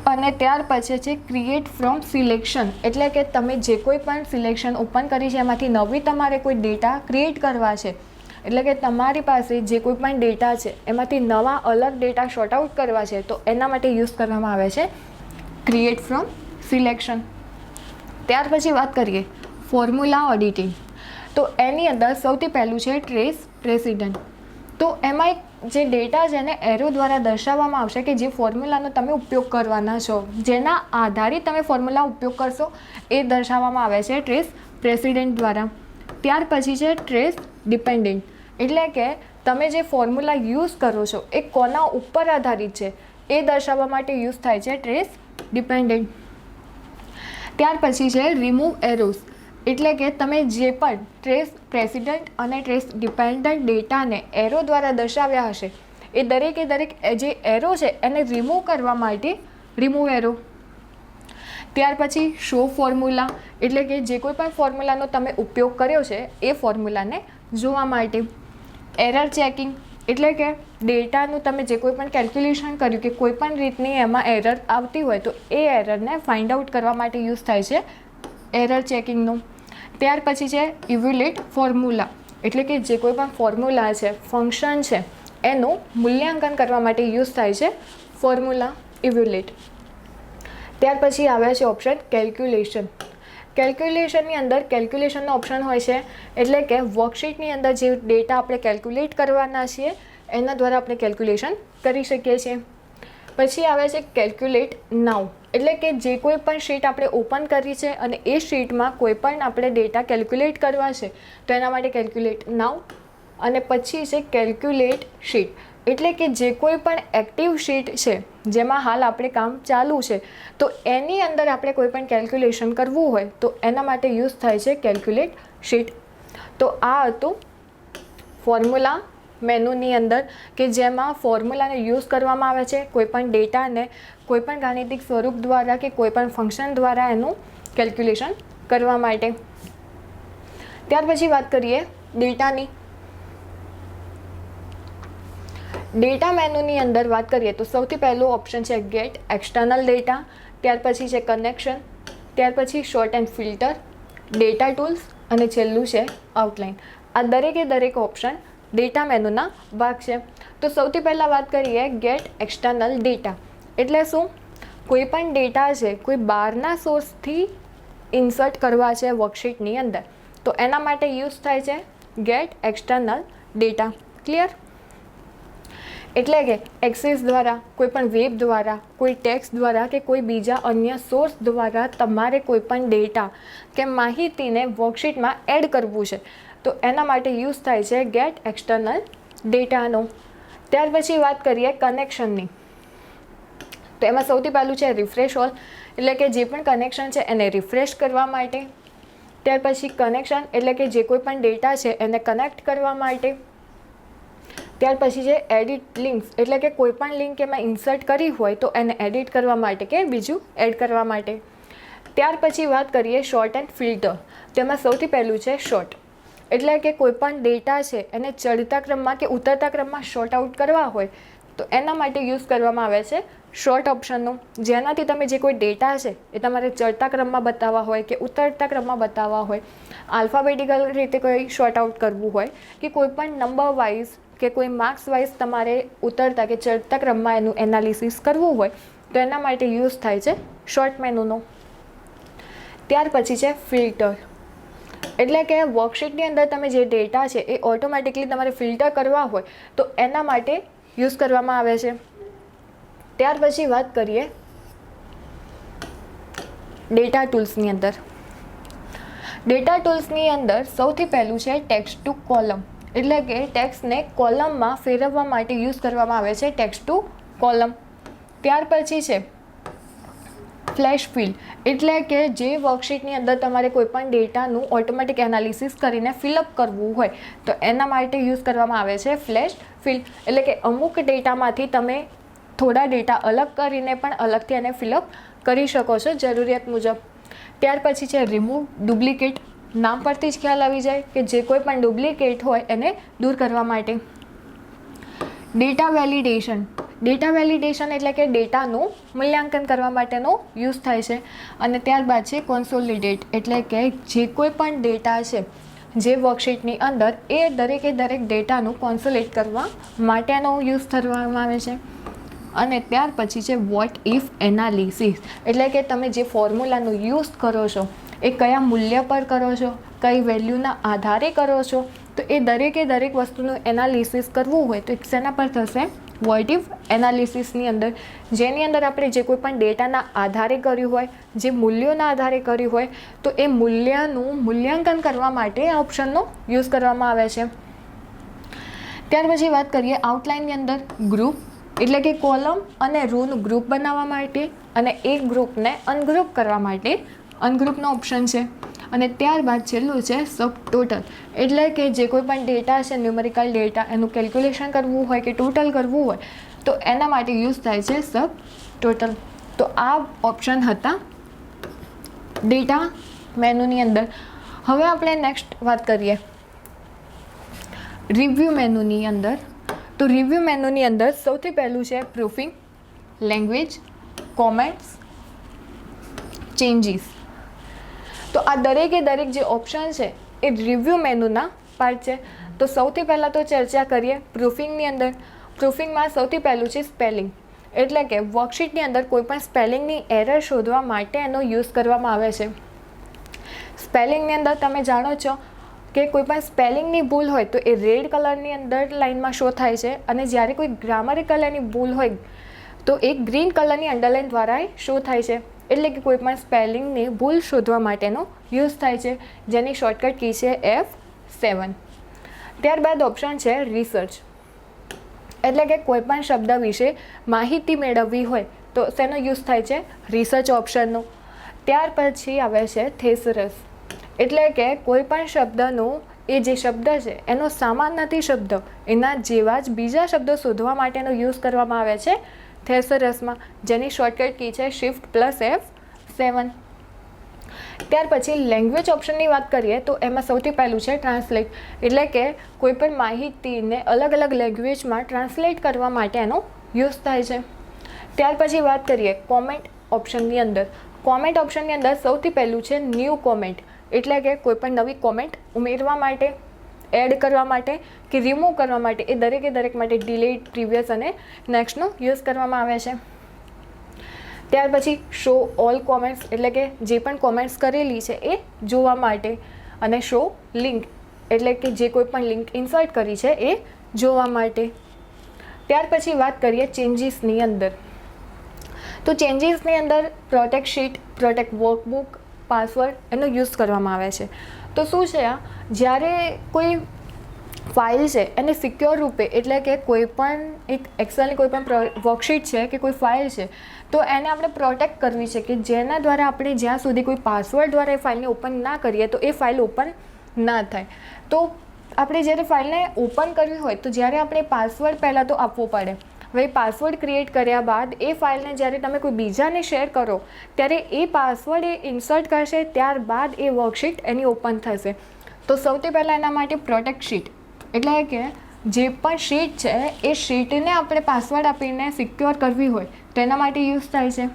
અને ત્યાર પછી છે ક્રિએટ ફ્રોમ સિલેક્શન એટલે કે તમે જે કોઈ પણ સિલેક્શન ઓપન કરી છે એમાંથી નવી તમારે કોઈ ડેટા ક્રિએટ કરવા છે એટલે કે તમારી પાસે જે કોઈ પણ ડેટા છે એમાંથી નવા અલગ ડેટા શોર્ટ આઉટ કરવા છે તો એના માટે યુઝ કરવામાં આવે છે ક્રિએટ ફ્રોમ સિલેક્શન. ત્યાર પછી વાત કરીએ ફોર્મ્યુલા ઓડિટિંગ. તો એની અંદર સૌથી પહેલું છે ટ્રેસ પ્રેસિડન્ટ. તો એમાં એક જે ડેટા છે એને એરો દ્વારા દર્શાવવામાં આવશે કે જે ફોર્મ્યુલાનો તમે ઉપયોગ કરવાના છો, જેના આધારિત તમે ફોર્મ્યુલા ઉપયોગ કરશો એ દર્શાવવામાં આવે છે ટ્રેસ પ્રેસિડન્ટ દ્વારા. ત્યાર પછી છે ટ્રેસ ડિપેન્ડન્ટ એટલે કે તમે જે ફોર્મ્યુલા યુઝ કરો છો એ કોના ઉપર આધારિત છે એ દર્શાવવા માટે યુઝ થાય છે ટ્રેસ ડિપેન્ડન્ટ. ત્યાર પછી છે રિમૂવ એરોસ એટલે કે તમે જે પણ ટ્રેસ પ્રેસિડન્ટ અને ટ્રેસ ડિપેન્ડન્ટ ડેટાને એરો દ્વારા દર્શાવ્યા હશે એ દરેકે દરેક જે એરો છે એને રિમૂવ કરવા માટે રિમૂવ એરો. ત્યાર પછી શો ફોર્મ્યુલા એટલે કે જે કોઈ પણ ફોર્મ્યુલાનો તમે ઉપયોગ કર્યો છે એ ફોર્મ્યુલાને જોવા માટે. એરર ચેકિંગ એટલે કે ડેટાનું તમે જે કોઈ પણ કેલ્ક્યુલેશન કર્યું કે કોઈ પણ રીતની એમાં એરર આવતી હોય તો એ એરરને ફાઇન્ડ આઉટ કરવા માટે યુઝ થાય છે એરર ચેકિંગનું. ત્યાર પછી છે ઇવેલ્યુએટ ફોર્મ્યુલા એટલે કે જે કોઈ પણ ફોર્મ્યુલા છે, ફંક્શન છે એનું મૂલ્યાંકન કરવા માટે યુઝ થાય છે ફોર્મ્યુલા ઇવેલ્યુએટ. ત્યાર પછી આવે છે ઓપ્શન કેલ્ક્યુલેશન. કેલ્ક્યુલેશનની અંદર કેલ્ક્યુલેશનનો ઓપ્શન હોય છે એટલે કે વર્કશીટની અંદર જે ડેટા આપણે કેલ્ક્યુલેટ કરવાના છીએ એના દ્વારા આપણે કેલ્ક્યુલેશન કરી શકીએ છીએ. પછી આવે છે કેલ્ક્યુલેટ નાઉ એટલે કે જે કોઈ પણ શીટ આપણે ઓપન કરી છે અને એ શીટમાં કોઈ પણ આપણે ડેટા કેલ્ક્યુલેટ કરવા છે તો એના માટે કેલ્ક્યુલેટ નાઉ. અને પછી છે કેલ્ક્યુલેટ શીટ એટલે કે જે કોઈ પણ એક્ટિવ શીટ છે જેમાં હાલ આપણે કામ ચાલુ છે તો એની અંદર આપણે કોઈ પણ કેલ્ક્યુલેશન કરવું હોય તો એના માટે યુઝ થાય છે કેલ્ક્યુલેટ શીટ. તો આ હતું ફોર્મ્યુલા મેનુની અંદર કે જેમાં ફોર્મ્યુલાને યુઝ કરવામાં આવે છે કોઈપણ ડેટાને કોઈપણ ગાણિતિક સ્વરૂપ દ્વારા કે કોઈપણ ફંક્શન દ્વારા એનું કેલ્ક્યુલેશન કરવા માટે. ત્યાર પછી વાત કરીએ ડેટાની. ડેટા મેનુની અંદર વાત કરીએ તો સૌથી પહેલું ઓપ્શન છે ગેટ એક્સટર્નલ ડેટા. ત્યાર પછી છે કનેક્શન. ત્યાર પછી short and filter, data tools અને છેલ્લું છે આઉટલાઇન. આ દરેકે દરેક ઓપ્શન ડેટા મેનુના ભાગ છે. તો સૌથી પહેલાં વાત કરીએ ગેટ એક્સટર્નલ ડેટા એટલે શું? કોઈ પણ ડેટા છે કોઈ બહારના સોર્સથી ઇન્સર્ટ કરવા છે વર્કશીટની અંદર તો એના માટે યુઝ થાય છે ગેટ એક્સટર્નલ ડેટા. ક્લિયર? એટલે કે એક્સેસ દ્વારા, કોઈ પણ વેબ દ્વારા, કોઈ ટેક્સ્ટ દ્વારા કે કોઈ બીજા અન્ય સોર્સ દ્વારા તમારે કોઈ પણ ડેટા કે માહિતીને વર્કશીટમાં એડ કરવું છે તો એના માટે યુઝ થાય છે ગેટ એક્સટર્નલ ડેટાનો. ત્યાર પછી વાત કરીએ કનેક્શનની. તો એમાં સૌથી પહેલું છે રિફ્રેશ ઓલ, એટલે કે જે પણ કનેક્શન છે એને રિફ્રેશ કરવા માટે. ત્યાર પછી કનેક્શન એટલે કે જે કોઈ પણ ડેટા છે એને કનેક્ટ કરવા માટે. ત્યાર પછી છે એડિટ લિંક્સ, એટલે કે કોઈ પણ લિંક એમાં ઇન્સર્ટ કરી હોય તો એને એડિટ કરવા માટે કે બીજું એડ કરવા માટે. ત્યાર પછી વાત કરીએ શોર્ટ એન્ડ ફિલ્ટર. તેમાં સૌથી પહેલું છે શોર્ટ, એટલે કે કોઈ પણ ડેટા છે એને ચડતા ક્રમમાં કે ઉતરતા ક્રમમાં શોર્ટ આઉટ કરવા હોય તો એના માટે યુઝ કરવામાં આવે છે શોર્ટ ઓપ્શનનો. જેનાથી તમે જે કોઈ ડેટા છે એ તમારે ચડતા ક્રમમાં બતાવવા હોય કે ઉતરતા ક્રમમાં બતાવવા હોય, આલ્ફાબેટિકલ રીતે કોઈ શોર્ટ આઉટ કરવું હોય કે કોઈ પણ નંબર વાઇઝ કે કોઈ માર્ક્સ વાઇઝ તમારે ઉતરતા કે ચડતા ક્રમમાં એનું એનાલિસિસ કરવું હોય તો એના માટે યુઝ થાય છે શોર્ટ મેનુનો. ત્યાર પછી છે ફિલ્ટર, એટલે કે વર્કશીટની અંદર તમે જે ડેટા છે એ ઓટોમેટિકલી તમારે ફિલ્ટર કરવા હોય તો એના માટે યુઝ કરવામાં આવે છે. ત્યાર પછી વાત કરીએ ડેટા ટૂલ્સની અંદર. ડેટા ટૂલ્સની અંદર સૌથી પહેલું છે ટેક્સ્ટ ટુ કોલમ, એટલે કે ટેક્સ્ટને કોલમમાં ફેરવવા માટે યુઝ કરવામાં આવે છે ટેક્સ્ટ ટુ કોલમ. ત્યાર પછી છે ફ્લેશ ફિલ, એટલે કે જે વર્કશીટની અંદર તમારે કોઈપણ ડેટાનું ઓટોમેટિક એનાલિસિસ કરીને ફિલઅપ કરવું હોય તો એના માટે યુઝ કરવામાં આવે છે ફ્લેશ ફિલ, એટલે કે અમુક ડેટામાંથી તમે થોડા ડેટા અલગ કરીને પણ અલગથી એને ફિલઅપ કરી શકો છો જરૂરિયાત મુજબ. ત્યાર પછી છે રિમૂવ ડુપ્લિકેટ, નામ પરથી જ ખ્યાલ આવી જાય કે જે કોઈ પણ ડુપ્લિકેટ હોય એને દૂર કરવા માટે. ડેટા વેલિડેશન, ડેટા વેલિડેશન એટલે કે ડેટાનું મૂલ્યાંકન કરવા માટેનો યુઝ થાય છે. અને ત્યારબાદ છે કોન્સોલિડેટ, એટલે કે જે કોઈ પણ ડેટા છે જે વર્કશીટની અંદર એ દરેકે દરેક ડેટાનું કોન્સોલેટ કરવા માટેનો યુઝ કરવામાં આવે છે. અને ત્યાર પછી છે વોટ ઇફ એનાલિસિસ, એટલે કે તમે જે ફોર્મ્યુલાનો યુઝ કરો છો એ કયા મૂલ્ય પર કરો છો, કઈ વેલ્યુના આધારે કરો છો, તો એ દરેકે દરેક વસ્તુનું એનાલિસિસ કરવું હોય તો શેના પર થશે? વોટ ઇફ એનાલિસિસની અંદર, જેની અંદર આપણે જે કોઈ પણ ડેટાના આધારે કર્યું હોય, જે મૂલ્યોના આધારે કર્યું હોય તો એ મૂલ્યનું મૂલ્યાંકન કરવા માટે આ ઓપ્શનનો યુઝ કરવામાં આવે છે. ત્યાર પછી વાત કરીએ આઉટલાઇનની અંદર ગ્રુપ, એટલે કે કોલમ અને રોનું ગ્રુપ બનાવવા માટે અને એક ગ્રુપને અનગ્રુપ કરવા માટે અનગ્રુપનો ઓપ્શન છે. અને ત્યારબાદ છેલ્લું છે સબ ટોટલ, એટલે કે જે કોઈ પણ ડેટા છે ન્યુમેરિકલ ડેટા એનું કેલ્ક્યુલેશન કરવું હોય કે ટોટલ કરવું હોય તો એના માટે યુઝ થાય છે સબ ટોટલ. તો આ ઓપ્શન હતા ડેટા મેનુની અંદર. હવે આપણે નેક્સ્ટ વાત કરીએ રિવ્યૂ મેનુની અંદર. તો રિવ્યૂ મેનુની અંદર સૌથી પહેલું છે પ્રૂફિંગ, લેંગ્વેજ, કોમેન્ટ્સ, ચેન્જીસ. તો આ દરેકે દરેક જે ઓપ્શન છે એ રિવ્યૂ મેનુના પાર્ટ છે. તો સૌથી પહેલાં તો ચર્ચા કરીએ પ્રૂફિંગની અંદર. પ્રૂફિંગમાં સૌથી પહેલું છે સ્પેલિંગ, એટલે કે વર્કશીટની અંદર કોઈપણ સ્પેલિંગની એરર શોધવા માટે એનો યુઝ કરવામાં આવે છે. સ્પેલિંગની અંદર તમે જાણો છો કે કોઈપણ સ્પેલિંગની ભૂલ હોય તો એ રેડ કલરની અંદર લાઇનમાં શો થાય છે, અને જ્યારે કોઈ ગ્રામરિકલની ભૂલ હોય તો એ ગ્રીન કલરની અંડરલાઇન દ્વારા શો થાય છે. એટલે કે કોઈપણ સ્પેલિંગની ભૂલ શોધવા માટેનો યુઝ થાય છે, જેની શોર્ટકટ કી છે F7. ત્યારબાદ ઓપ્શન છે રિસર્ચ, એટલે કે કોઈપણ શબ્દ વિશે માહિતી મેળવવી હોય તો શેનો યુઝ થાય છે? રિસર્ચ ઓપ્શનનો. ત્યાર પછી આવે છે થેસરસ, એટલે કે કોઈપણ શબ્દનું એ જે શબ્દ છે એનો સામાન્યથી શબ્દ એના જેવા જ બીજા શબ્દો શોધવા માટેનો યુઝ કરવામાં આવે છે થેસરસમાં, જેની શોર્ટકટ કી છે Shift+F7. ત્યાર પછી લેંગ્વેજ ઓપ્શનની વાત કરીએ તો એમાં સૌથી પહેલું છે ટ્રાન્સલેટ, એટલે કે કોઈપણ માહિતીને અલગ અલગ લેંગ્વેજમાં ટ્રાન્સલેટ કરવા માટે એનો યુઝ થાય છે. ત્યાર પછી વાત કરીએ કોમેન્ટ ઓપ્શનની અંદર. કોમેન્ટ ઓપ્શનની અંદર સૌથી પહેલું છે ન્યૂ કોમેન્ટ, એટલે કે કોઈપણ નવી કોમેન્ટ ઉમેરવા માટે, એડ કરવા માટે કે રિમૂવ કરવા માટે એ દરેકે દરેક માટે ડિલીટ, પ્રીવિયસ અને નેક્સ્ટનો યુઝ કરવામાં આવે છે. ત્યાર પછી શો ઓલ કોમેન્ટ્સ, એટલે કે જે પણ કોમેન્ટ્સ કરેલી છે એ જોવા માટે, અને શો લિંક, એટલે કે જે કોઈ પણ લિંક ઇન્સર્ટ કરી છે એ જોવા માટે. ત્યાર પછી વાત કરીએ ચેન્જીસની અંદર. તો ચેન્જીસની અંદર protect sheet, protect workbook, password એનો યુઝ કરવામાં આવે છે. તો શું છે આ, જ્યારે કોઈ ફાઇલ છે એને સિક્યોર રૂપે, એટલે કે કોઈ પણ એક એક્સેલની કોઈ પણ વર્કશીટ છે કે કોઈ ફાઇલ છે, તો એને આપણે પ્રોટેક્ટ કરવી છે કે જેના દ્વારા આપણે જ્યાં સુધી કોઈ પાસવર્ડ દ્વારા એ ફાઇલને ઓપન ના કરીએ તો એ ફાઇલ ઓપન ના થાય. તો આપણે જ્યારે ફાઇલને ઓપન કરવી હોય તો જ્યારે આપણે પાસવર્ડ પહેલાં તો આપવો પડે. હવે પાસવર્ડ ક્રિએટ કર્યા બાદ એ ફાઇલને જ્યારે તમે કોઈ બીજાને શેર કરો ત્યારે એ પાસવર્ડ એ ઇન્સર્ટ કરશે, ત્યારબાદ એ વર્કશીટ એની ઓપન થશે. તો સૌથી પહેલાં એના માટે પ્રોટેક્ટ શીટ, એટલે કે જે પણ શીટ છે એ શીટને આપણે પાસવર્ડ આપીને સિક્યોર કરવી હોય તો એના માટે યુઝ થાય છે.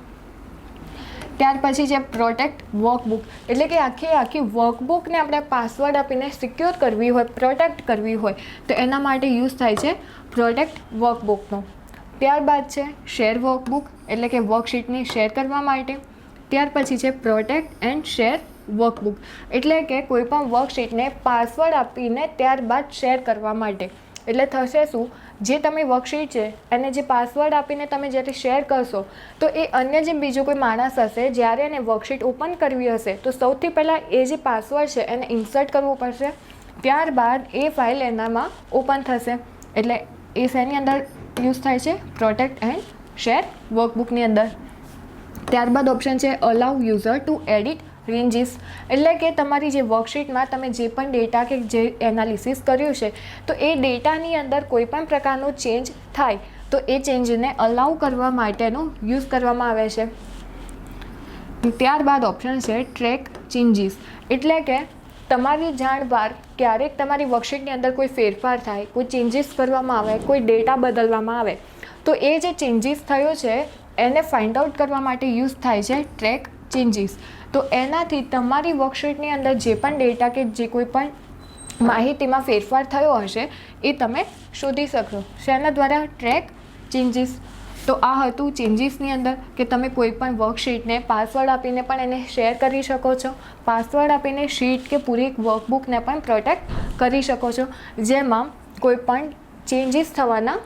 ત્યાર પછી છે પ્રોટેક્ટ વર્કબુક, એટલે કે આખી વર્કબુકને આપણે પાસવર્ડ આપીને સિક્યોર કરવી હોય, પ્રોટેક્ટ કરવી હોય તો એના માટે યુઝ થાય છે પ્રોટેક્ટ વર્કબુકનો. ત્યારબાદ છે શેર વર્કબુક, એટલે કે વર્કશીટને શેર કરવા માટે. ત્યાર પછી છે પ્રોટેક્ટ એન્ડ શેર વર્કબુક, એટલે કે કોઈ પણ વર્કશીટને પાસવર્ડ આપીને ત્યારબાદ શેર કરવા માટે. એટલે થશે શું, જે તમે વર્કશીટ છે એને જે પાસવર્ડ આપીને તમે જ્યારે શેર કરશો તો એ અન્ય જે બીજો કોઈ માણસ હશે, જ્યારે એને વર્કશીટ ઓપન કરવી હશે તો સૌથી પહેલાં એ જે પાસવર્ડ છે એને ઇન્સર્ટ કરવું પડશે, ત્યારબાદ એ ફાઇલ એનામાં ઓપન થશે. એટલે એ શેની અંદર યુઝ થાય છે, પ્રોટેક્ટ એન્ડ શેર વર્કબુકની અંદર. ત્યારબાદ ઓપ્શન છે અલાઉ યુઝર ટુ એડિટ રેન્જીસ, એટલે કે તમારી જે વર્કશીટમાં તમે જે પણ ડેટા કે જે એનાલિસિસ કર્યું છે તો એ ડેટાની અંદર કોઈ પણ પ્રકારનો ચેન્જ થાય તો એ ચેન્જને અલાઉ કરવા માટેનો યુઝ કરવામાં આવે છે. ત્યારબાદ ઓપ્શન છે ટ્રેક ચેન્જીસ, એટલે કે તમારી જાણ બહાર ક્યારેક તમારી વર્કશીટની અંદર કોઈ ફેરફાર થાય, કોઈ ચેન્જીસ કરવામાં આવે, કોઈ ડેટા બદલવામાં આવે તો એ જે ચેન્જીસ થયો છે એને ફાઇન્ડ આઉટ કરવા માટે યુઝ થાય છે ટ્રેક ચેન્જીસ. તો એનાથી તમારી વર્કશીટની અંદર જે પણ ડેટા કે જે કોઈ પણ માહિતીમાં ફેરફાર થયો હશે એ તમે શોધી શકશો. શેના દ્વારા? Track changes. તો આ હતું ચેન્જીસની અંદર કે તમે કોઈ પણ વર્કશીટને પાસવર્ડ આપીને પણ એને શેર કરી શકો છો, પાસવર્ડ આપીને શીટ કે પૂરી વર્કબુકને પણ પ્રોટેક્ટ કરી શકો છો, જેમાં કોઈ પણ ચેન્જીસ થવાના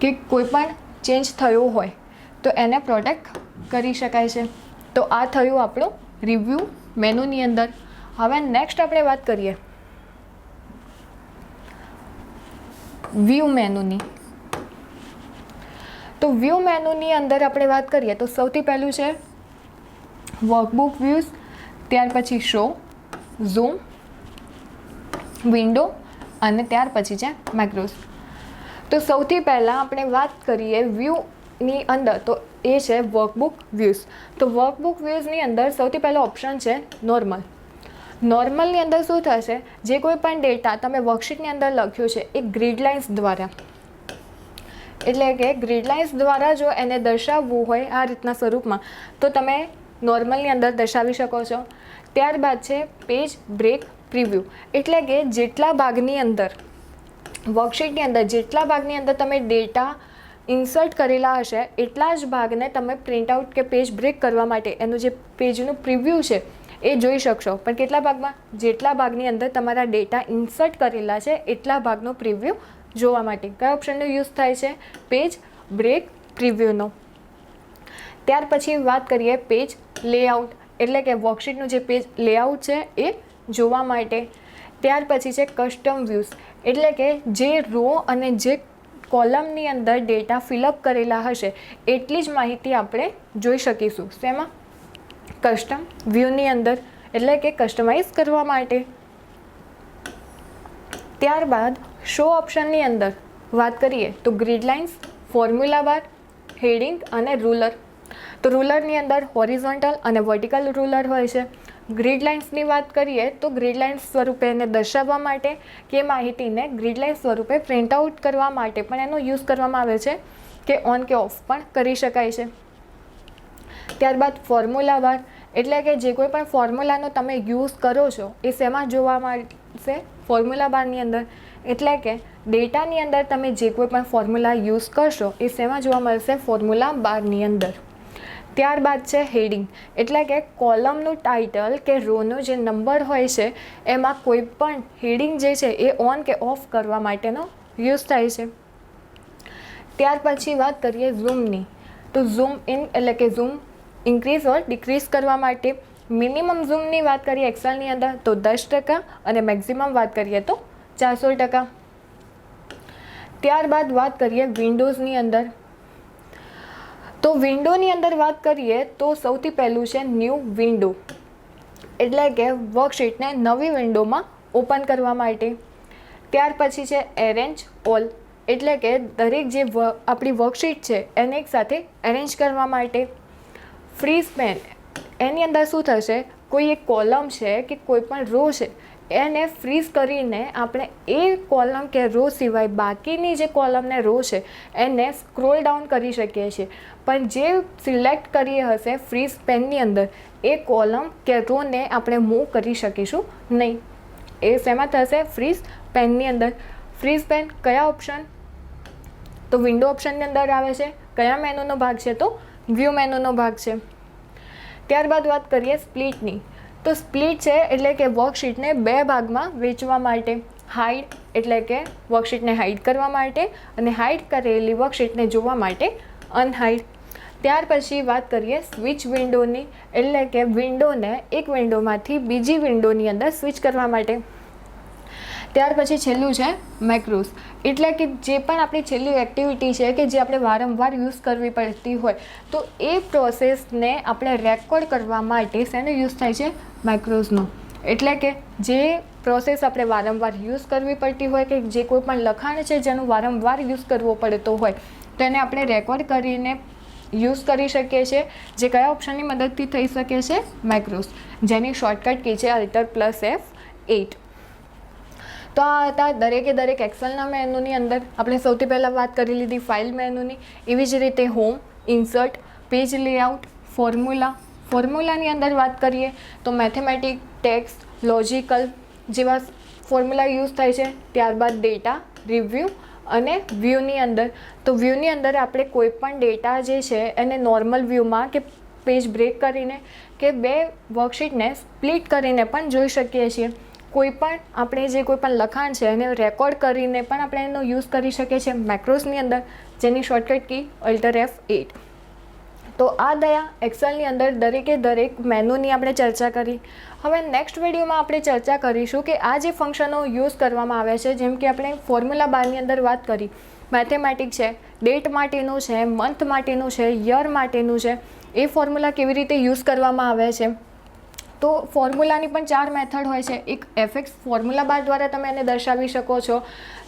કે કોઈ પણ ચેન્જ થયો હોય તો એને પ્રોટેક્ટ કરી શકાય છે. તો આ થયું આપણું રિવ્યૂ મેનુની અંદર. હવે નેક્સ્ટ આપણે વાત કરીએ વ્યૂ મેનુની. તો વ્યૂ મેનુની અંદર આપણે વાત કરીએ તો સૌથી પહેલું છે વર્કબુક વ્યૂઝ, ત્યાર પછી શો, ઝૂમ, વિન્ડો અને ત્યાર પછી છે મેક્રોસ. તો સૌથી પહેલાં આપણે વાત કરીએ વ્યૂની અંદર તો એ છે વર્કબુક વ્યૂઝ. તો વર્કબુક વ્યૂઝની અંદર સૌથી પહેલો ઓપ્શન છે નોર્મલ. નોર્મલની અંદર શું થશે, જે કોઈ પણ ડેટા તમે વર્કશીટની અંદર લખ્યો છે એ ગ્રીડ લાઇન્સ દ્વારા, એટલે કે ગ્રીડ લાઇન્સ દ્વારા જો એને દર્શાવવું હોય આ રીતના સ્વરૂપમાં તો તમે નોર્મલની અંદર દર્શાવી શકો છો. ત્યારબાદ છે પેજ બ્રેક પ્રિવ્યૂ, એટલે કે જેટલા ભાગની અંદર વર્કશીટની અંદર જેટલા ભાગની અંદર તમે ડેટા ઇન્સર્ટ કરેલા હશે એટલા જ ભાગને તમે પ્રિન્ટઆઉટ કે પેજ બ્રેક કરવા માટે એનું જે પેજનું પ્રિવ્યૂ છે એ જોઈ શકશો. પણ કેટલા ભાગમાં? જેટલા ભાગની અંદર તમારા ડેટા ઇન્સર્ટ કરેલા છે એટલા ભાગનો પ્રિવ્યૂ જોવા માટે. કયા ઓપ્શનનો યુઝ થાય છે? પેજ બ્રેક પ્રિવ્યૂનો. ત્યાર પછી વાત કરીએ પેજ લેઆઉટ, એટલે કે વર્કશીટનું જે પેજ લેઆઉટ છે એ જોવા માટે. ત્યાર પછી છે કસ્ટમ વ્યૂઝ, એટલે કે જે રો અને જે કોલમની અંદર ડેટા ફિલઅપ કરેલા હશે એટલી જ માહિતી આપણે જોઈ શકીશું. શેમાં? કસ્ટમ વ્યૂની અંદર, એટલે કે કસ્ટમાઇઝ કરવા માટે. ત્યારબાદ શો ઓપ્શનની અંદર વાત કરીએ તો ગ્રીડ લાઇન્સ, ફોર્મ્યુલા બાર, હેડિંગ અને રૂલર. તો રૂલરની અંદર હોરિઝોન્ટલ અને વર્ટિકલ રૂલર હોય છે. ગ્રીડ લાઇન્સની વાત કરીએ તો ગ્રીડ લાઇન્સ સ્વરૂપે એને દર્શાવવા માટે કે માહિતીને ગ્રીડ લાઇન્સ સ્વરૂપે પ્રિન્ટ આઉટ કરવા માટે પણ એનો યુઝ કરવામાં આવે છે કે ઓન કે ઓફ પણ કરી શકાય છે. ત્યારબાદ ફોર્મ્યુલા બાર, એટલે કે જે કોઈ પણ ફોર્મ્યુલાનો તમે યુઝ કરો છો એ શેમાં જોવા મળશે? ફોર્મ્યુલા બારની અંદર. એટલે કે ડેટાની અંદર તમે જે કોઈ પણ ફોર્મ્યુલા યુઝ કરશો એ શેમાં જોવા મળશે? ફોર્મ્યુલા બારની અંદર. ત્યારબાદ છે હેડિંગ, એટલે કે કોલમનું ટાઇટલ કે રોનો જે નંબર હોય છે એમાં કોઈ પણ હેડિંગ જે છે એ ઓન કે ઓફ કરવા માટેનો યુઝ થાય છે. ત્યાર પછી વાત કરીએ ઝૂમની. તો ઝૂમ ઇન એટલે કે ઝૂમ ઇન્ક્રીઝ ઓર ડિક્રીઝ કરવા માટે. મિનિમમ ઝૂમની વાત કરીએ એક્સેલની અંદર તો 10% અને મેક્સિમમ વાત કરીએ તો 400%. ત્યારબાદ વાત કરીએ વિન્ડોઝની અંદર, તો વિન્ડોની અંદર વાત કરીએ તો સૌથી પહેલું છે ન્યૂ વિન્ડો, એટલે કે વર્કશીટને નવી વિન્ડોમાં ઓપન કરવા માટે. ત્યાર પછી છે એરેન્જ ઓલ, એટલે કે દરેક જે આપણી વર્કશીટ છે એને એક સાથે એરેન્જ કરવા માટે. ફ્રીઝ પેન, એની અંદર શું થશે, કોઈ એક કોલમ છે કે કોઈ પણ રો છે એને ફ્રીઝ કરીને આપણે એ કોલમ કે રો સિવાય બાકીની જે કોલમ ને રો છે એને સ્ક્રોલ ડાઉન કરી શકીએ છીએ, પણ જે સિલેક્ટ કરીએ હશે ફ્રીઝ પેનની અંદર એ કોલમ કે રોને આપણે મૂવ કરી શકીશું નહીં. એ શેમાં થશે, ફ્રીઝ પેનની અંદર. ફ્રીઝ પેન કયા ઓપ્શન, તો વિન્ડો ઓપ્શનની અંદર આવે છે. કયા મેનુનો ભાગ છે, તો વ્યૂ મેનુનો ભાગ છે. ત્યારબાદ વાત કરીએ સ્પ્લિટની, તો સ્પ્લિટ છે એટલે કે વર્કશીટને બે ભાગમાં વેચવા માટે. હાઇડ એટલે કે વર્કશીટને હાઇડ કરવા માટે અને હાઇડ કરેલી વર્કશીટને જોવા માટે અનહાઇડ. ત્યાર પછી વાત કરીએ સ્વિચ વિન્ડોની, એટલે કે વિન્ડોને એક વિન્ડોમાંથી બીજી વિન્ડોની અંદર સ્વિચ કરવા માટે. ત્યાર પછી છેલ્લું છે મેક્રોસ, એટલે કે જે પણ આપણી છેલ્લી એક્ટિવિટી છે કે જે આપણે વારંવાર યુઝ કરવી પડતી હોય તો એ પ્રોસેસને આપણે રેકોર્ડ કરવા માટે શેનો યુઝ થાય છે, મેક્રોઝનો. એટલે કે જે પ્રોસેસ આપણે વારંવાર યુઝ કરવી પડતી હોય કે જે કોઈ પણ લખાણ છે જેનું વારંવાર યુઝ કરવો પડતો હોય તો એને આપણે રેકોર્ડ કરીને યુઝ કરી શકીએ છીએ. જે કયા ઓપ્શનની મદદથી થઈ શકે છે, મેક્રોસ, જેની શોર્ટકટ કી છે Alt+F8. તો આ હતા દરેકે દરેક એક્સેલના મેનુની અંદર. આપણે સૌથી પહેલાં વાત કરી લીધી ફાઇલ મેનુની, એવી જ રીતે હોમ, ઇન્સર્ટ, પેજ લેઆઉટ, ફોર્મ્યુલાની અંદર વાત કરીએ તો મેથેમેટિક, ટેક્સ્ટ, લોજિકલ જેવા ફોર્મ્યુલા યુઝ થાય છે. ત્યારબાદ ડેટા, રિવ્યૂ અને વ્યૂની અંદર, તો વ્યૂની અંદર આપણે કોઈ પણ ડેટા જે છે એને નોર્મલ વ્યૂમાં કે પેજ બ્રેક કરીને કે બે વર્કશીટને સ્પ્લિટ કરીને પણ જોઈ શકીએ છીએ. કોઈ પણ આપણે જે કોઈ પણ લખાણ છે એને રેકોર્ડ કરીને પણ આપણે એનો યુઝ કરી શકીએ છીએ મેક્રોસની અંદર, જેની શોર્ટકટ કી Alt+F8. તો આ દયા એક્સેલની અંદર દરેકે દરેક મેનુની આપણે ચર્ચા કરી. હવે નેક્સ્ટ વિડીયોમાં આપણે ચર્ચા કરીશું કે આ જે ફંક્શનો યુઝ કરવામાં આવે છે, જેમ કે આપણે ફોર્મ્યુલા બારની અંદર વાત કરી, મેથેમેટિક છે, ડેટ માટેનું છે, મંથ માટેનું છે, યર માટેનું છે, એ ફોર્મ્યુલા કેવી રીતે યુઝ કરવામાં આવે છે. તો ફોર્મ્યુલાની પણ 4 મેથડ હોય છે. એક FX ફોર્મ્યુલા બાર દ્વારા તમે એને દર્શાવી શકો છો.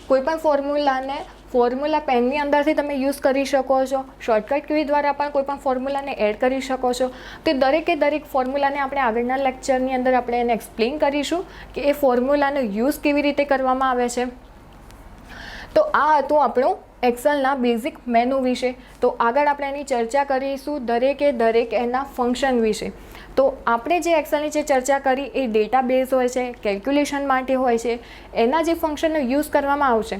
કોઈપણ ફોર્મ્યુલાને ફોર્મ્યુલા પેનની અંદરથી તમે યુઝ કરી શકો છો. શોર્ટકટ કી દ્વારા પણ કોઈપણ ફોર્મ્યુલાને એડ કરી શકો છો. તો દરેકે દરેક ફોર્મ્યુલાને આપણે આગળના લેક્ચરની અંદર આપણે એને એક્સપ્લેન કરીશું કે એ ફોર્મ્યુલાનો યુઝ કેવી રીતે કરવામાં આવે છે. તો આ હતું આપણું એક્સેલના બેઝિક મેનુ વિશે. તો આગળ આપણે એની ચર્ચા કરીશું દરેકે દરેક એના ફંક્શન વિશે. તો આપણે જે એક્સેલની જે ચર્ચા કરી એ ડેટાબેઝ હોય છે, કેલ્ક્યુલેશન માટે હોય છે, એના જે ફંક્શનનો યુઝ કરવામાં આવશે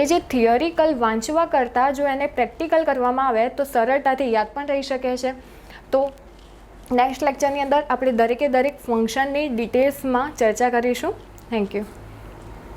એ જે થિયરિકલ વાંચવા કરતાં જો એને પ્રેક્ટિકલ કરવામાં આવે તો સરળતાથી યાદ પણ રહી શકે છે. તો નેક્સ્ટ લેક્ચરની અંદર આપણે દરેકે દરેક ફંક્શનની ડિટેલ્સમાં ચર્ચા કરીશું. Thank you.